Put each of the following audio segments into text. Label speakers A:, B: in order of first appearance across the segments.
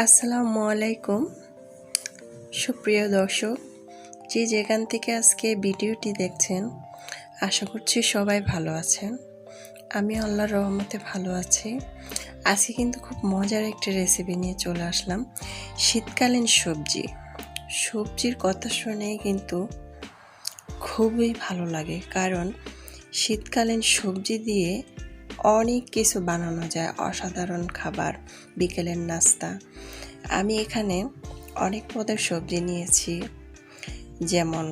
A: আসসালামু আলাইকুম সুপ্রিয় দর্শক, যে যেখান থেকে আজকে ভিডিওটি দেখছেন, আশা করছি সবাই ভালো আছেন। আমি আল্লাহর রহমতে ভালো আছি। আজকে কিন্তু খুব মজার একটি রেসিপি নিয়ে চলে আসলাম। শীতকালীন সবজির কথা শুনে কিন্তু খুবই ভালো লাগে, কারণ শীতকালীন সবজি দিয়ে অনেক কিছু বানানো যায়, অসাধারণ খাবার, বিকেলের নাস্তা। আমি এখানে অনেক পদের সবজি নিয়েছি, যেমন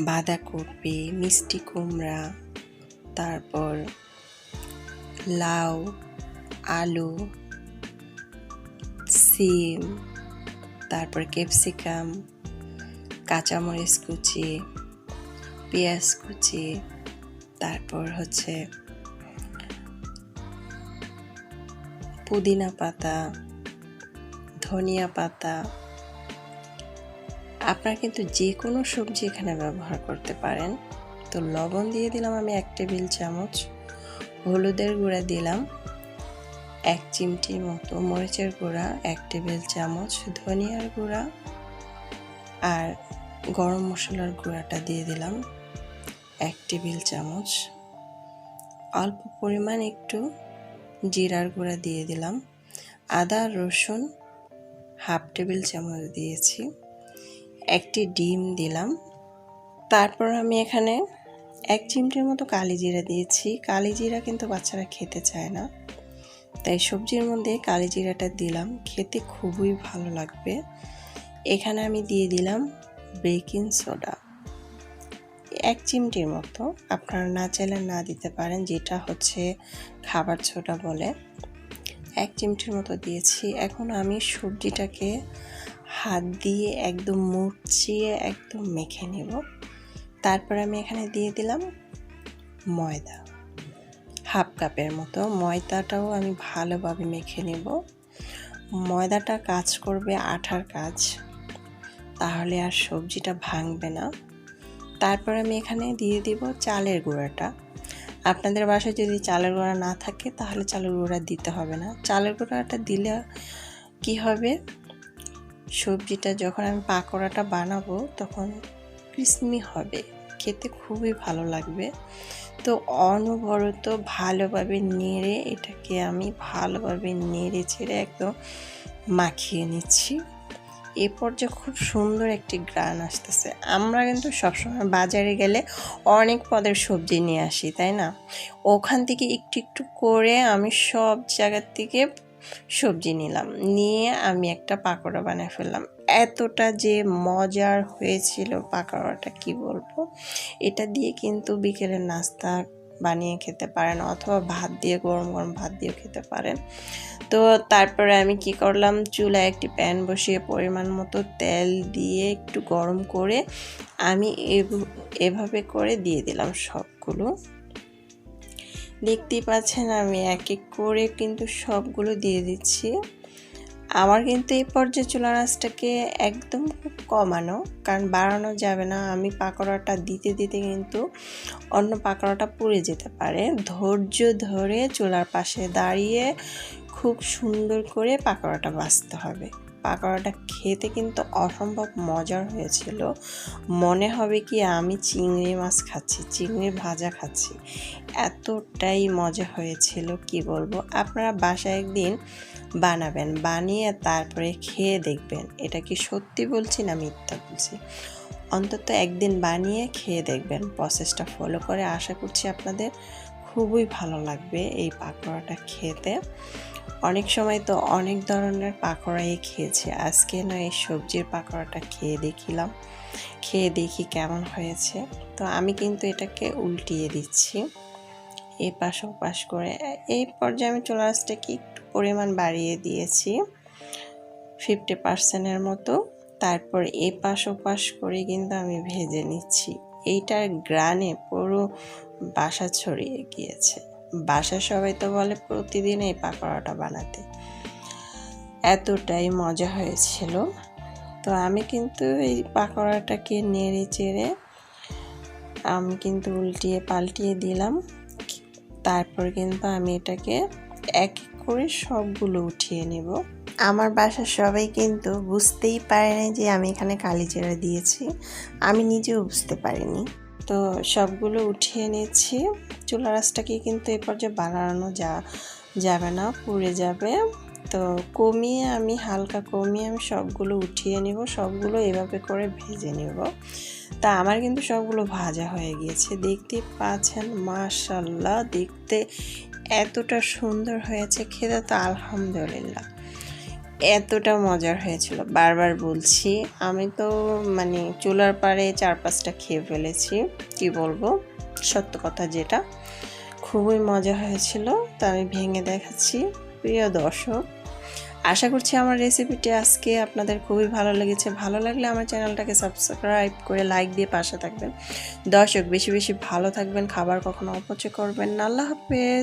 A: বাঁধাকপি, মিষ্টি কুমড়া, তারপর লাউ, আলু, সিম, তারপর ক্যাপসিকাম, কাঁচামরিচ কুচি, পেঁয়াজ কুচি, তারপর পুদিনা পাতা, ধনিয়া পাতা। আপনারা কিন্তু যে কোনো সবজি এখানে ব্যবহার করতে পারেন। তো লবণ দিয়ে দিলাম আমি 1 টেবিল চামচ, হলুদের গুঁড়া দিলাম 1 চিমটির মতো, মরিচের গুঁড়া 1 টেবিল চামচ, ধনিয়ার গুঁড়া আর গরম মশলার গুঁড়াটা দিয়ে দিলাম 1 টেবিল চামচ, অল্প পরিমাণ একটু জিরার গুঁড়া দিয়ে দিলাম, আদা রসুন 1/2 টেবিল চামচ দিয়েছি, 1টি ডিম দিলাম। তারপর আমি এখানে 1 চিমটির মতো কালি জিরা দিয়েছি। কালি জিরা কিন্তু বাচ্চারা খেতে চায় না, তাই সবজির মধ্যে কালি জিরাটা দিলাম, খেতে খুবই ভালো লাগবে। এখানে আমি দিয়ে দিলাম বেকিং সোডা 1 চিমটির মতো, আপনারা না চাইলে না দিতে পারেন, যেটা খাবার সোডা বলে। 1 চিমটির মতো দিয়েছি। এখন আমি সবজিটাকে হাত দিয়ে একদম মুছিয়ে একদম মেখে নেব। তারপর আমি এখানে দিয়ে দিলাম ময়দা 1/2 কাপের মতো। ময়দাটাও আমি ভালোভাবে মেখে নেব। ময়দাটা কাজ করবে আঠার কাজ, তাহলে আর সবজিটা ভাঙবে না। তারপর আমি এখানে দিয়ে দিব চালের গুঁড়াটা। আপনাদের বাসায় যদি চালের গুঁড়া না থাকে তাহলে চালের গুঁড়া দিতে হবে না। চালের গুঁড়াটা দিলে কি হবে, সবজিটা যখন আমি পাকোড়াটা বানাবো তখন ক্রিসমি হবে, খেতে খুবই ভালো লাগবে। তো অনবরত ভালোভাবে নেড়ে এটাকে আমি ভালোভাবে নেড়ে ছেড়ে একদম মাখিয়ে নিচ্ছি। এ পর্যায়ে খুব সুন্দর একটি গ্রান আসতেছে। আমরা কিন্তু সবসময় বাজারে গেলে অনেক পদের সবজি নিয়ে আসি, তাই না? ওখান থেকে একটু একটু করে আমি সব জায়গার থেকে সবজি নিলাম, নিয়ে আমি একটা পাকোড়া বানিয়ে ফেললাম। এতটা যে মজার হয়েছিল পাকোড়াটা, কি বলবো। এটা দিয়ে কিন্তু বিকেলের নাস্তা বানিয়ে খেতে পারেন, অথবা ভাত দিয়ে, গরম গরম ভাত দিয়েও খেতে পারেন। তো তারপরে আমি কি করলাম, চুলায় একটি প্যান বসিয়ে পরিমাণ মতো তেল দিয়ে একটু গরম করে আমি এভাবে করে দিয়ে দিলাম সবগুলো। দেখতেই পাচ্ছেন আমি এক এক করে কিন্তু সবগুলো দিয়ে দিচ্ছি। আমার কিন্তু এই পর্যায়ে চুলার আঁচটাকে একদম খুব কমানো, কারণ বাড়ানো যাবে না। আমি পাকোড়াটা দিতে দিতে কিন্তু অন্য পাকোড়াটা পুড়ে যেতে পারে। ধৈর্য ধরে চুলার পাশে দাঁড়িয়ে খুব সুন্দর করে পাকোড়াটা ভাজতে হবে। পাকোড়াটা খেতে কিন্তু অসম্ভব মজার হয়েছিল। মনে হবে কি আমি চিংড়ি মাছ খাচ্ছি, চিংড়ি ভাজা খাচ্ছি, এতটাই মজা হয়েছিল, কি বলবো। আপনারা বাসায় একদিন বানাবেন, বানিয়ে তারপরে খেয়ে দেখবেন এটা কি সত্যি বলছি না মিথ্যা বলছি। অন্তত একদিন বানিয়ে খেয়ে দেখবেন, প্রসেসটা ফলো করে। আশা করছি আপনাদের খুবই ভালো লাগবে এই পাকোড়াটা খেতে। অনেক সময় তো অনেক ধরনের পাকোড়াই খেয়েছি, আজকে না এই সবজির পাকোড়াটা খেয়ে দেখি কেমন হয়েছে। তো আমি কিন্তু এটাকে উল্টিয়ে দিচ্ছি এই পাশ ওপাশ করে। এই পর্যায়ে আমি চুলার আঁচটাকে একটু পরিমাণ বাড়িয়ে দিয়েছি 50% মতো। তারপর এই পাশ ওপাশ করে কিন্তু আমি ভেজে নিচ্ছি। এইটার গ্রানে পুরো বাসা ছড়িয়ে গিয়েছে। বাসার সবাই তো বলে প্রতিদিন এই পাকোড়াটা বানাতে, এতটাই মজা হয়েছিল। তো আমি কিন্তু এই পাকোড়াটাকে নেড়ে চেড়ে আমি কিন্তু উল্টিয়ে পাল্টিয়ে দিলাম। তারপর কিন্তু আমি এটাকে এক এক করে সবগুলো উঠিয়ে নেব। আমার বাসার সবাই কিন্তু বুঝতেই পারেনি যে আমি এখানে কালিজিরা দিয়েছি, আমি নিজেও বুঝতে পারিনি। তো সবগুলো উঠিয়ে নিচ্ছি। চুলার আঁচটাকে কিন্তু এ পর্যায়ে বাড়ানো যাবে না, পুড়ে যাবে। তো হালকা কমিয়ে আমি সবগুলো উঠিয়ে নিব, সবগুলো এভাবে করে ভেজে নেব। তা আমার কিন্তু সবগুলো ভাজা হয়ে গিয়েছে, দেখতে পাচ্ছেন। মাশাআল্লাহ, দেখতে এতটা সুন্দর হয়েছে, খেতে তো আলহামদুলিল্লাহ এতটা মজার হয়েছিল। বারবার বলছি, আমি তো চুলার পাড়ে 4-5টা খেয়ে ফেলেছি, কি বলবো, সত্য কথা যেটা। খুবই মজা হয়েছিল, তা আমি ভেঙে দেখাচ্ছি। প্রিয় দর্শক, আশা করছি আমার রেসিপিটি আজকে আপনাদের খুবই ভালো লেগেছে। ভালো লাগলে আমার চ্যানেলটাকে সাবস্ক্রাইব করে লাইক দিয়ে পাশে থাকবেন। দর্শক, বেশি বেশি ভালো থাকবেন, খাবার কখনো অপচয় করবেন না। আল্লাহ হাফেজ।